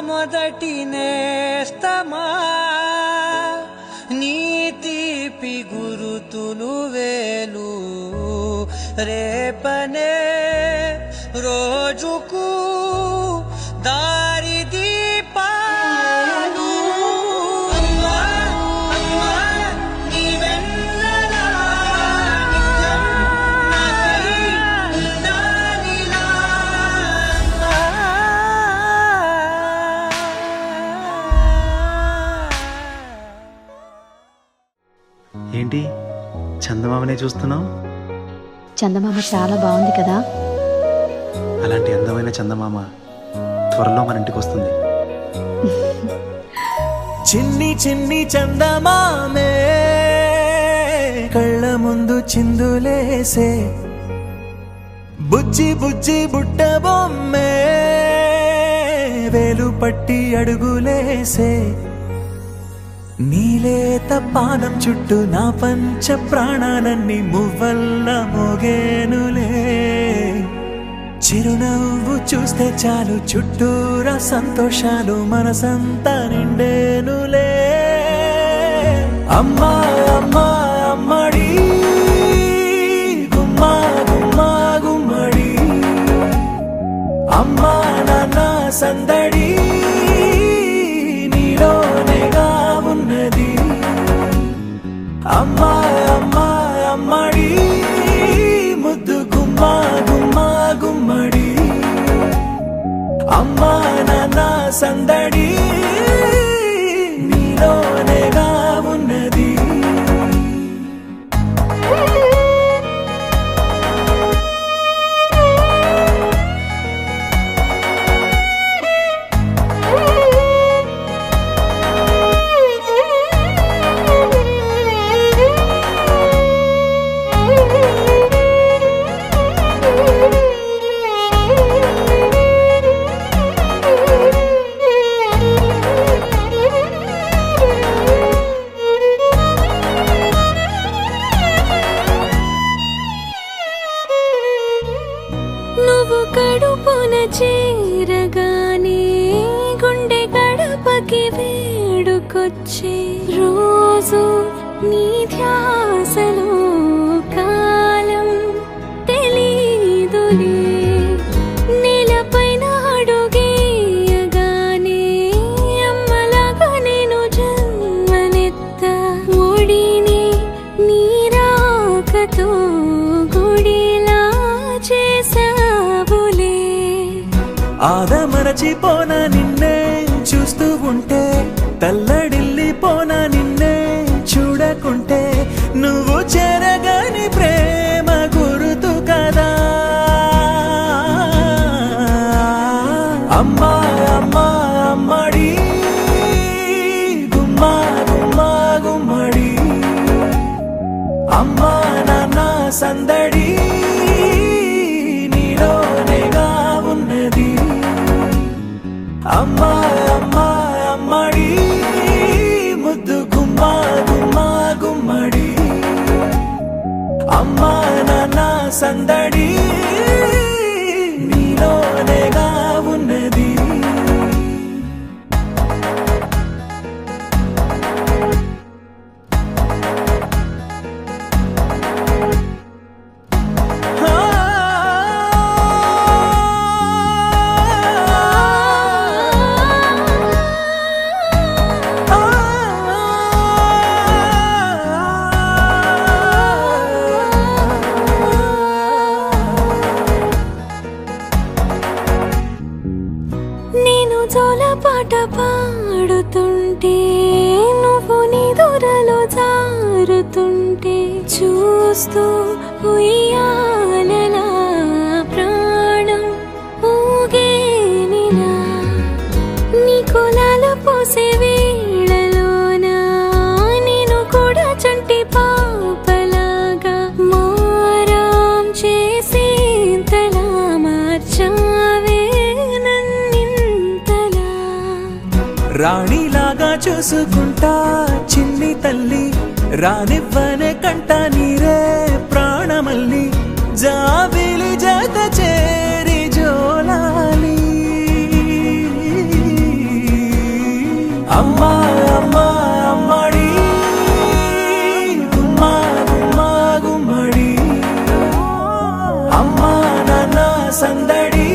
మొదటి నేస్తమా నీ తీపి గురుతులు వేలు రేపనే రోజుకు దారి దీపాలు అమ్మా అమ్మా నీ వెన్నెలా నిత్యం నాకై ఉండాలిలా ఏంటి చందమామనే చూస్తున్నావు? చందమామ చాలా బాగుంది కదా. అలాంటి అందమైన చందమామ త్వరలో మన ఇంటికి వస్తుంది. చిన్ని చిన్ని చందమామే కళ్ళ ముందు చిందులేసే బుజ్జి బుజ్జి బుట్ట బొమ్మే వేలు పట్టి అడుగులేసే నీలేత పాదం చుట్టూ నా పంచ ప్రాణాలన్నీ మువ్వల్ల మోగేనులే చిరునవ్వు చూస్తే చాలు చుట్టూరా సంతోషాలు మనసంతా నిండేనులే అమ్మా అమ్మా అమ్మడి గుమ్మా గుమ్మా గుమ్మడి అమ్మా నాన్న సందడి నీలోనేగా ఉన్నది అమ్మా అమ్మా అమ్మడి ముద్దు గుమ్మా గుమ్మా గుమ్మడి అమ్మా నాన్న సందడి నీలోనేగా ఉన్నది నువ్వు కడుపున చేరగానే గుండె గడపకి వేడుకొచ్చే రోజు నీ ధ్యాసలో కాలం తెలీదులే నేలపైన అడుగేయగానే అమ్మలాగా నేను జన్మనెత్త ఒడిని నీ రాకతో గుడిలా చేసావులే ఆదమరచిపోన నిన్నే చూస్తూ ఉంటే తల్లడిల్లిపోన నిన్నే చూడకుంటే నువ్వు చెరగని ప్రేమ గురుతు కదా అమ్మా అమ్మా అమ్మడి గుమ్మా గుమ్మా గుమ్మడి అమ్మా నాన్న సందడి నీలోనేగా ఉన్నది అమ్మా అమ్మా అమ్మడి ముద్దు గుమ్మా గుమ్మా గుమ్మడి అమ్మా నాన్న సందడి నీలోనేగా ఉన్నది నేను జోలపాట పాడుతుంటే నువ్వు నీ దూరలో జారుతుంటే చూస్తూ ఉయ్యాలలా ప్రాణం ఊగేనిలా నీ కులాలు పోసే వేళలోనా నేను కూడా చంటి పాపలాగా మారాం చేసేంతలా మార్చావే నన్నింతలా రాణిలాగా చూసుకుంటా చిన్ని తల్లి రానివ్వనే కంట నీరే ప్రాణమల్లి జాబిలి జత చేరి జోలాలి సందడి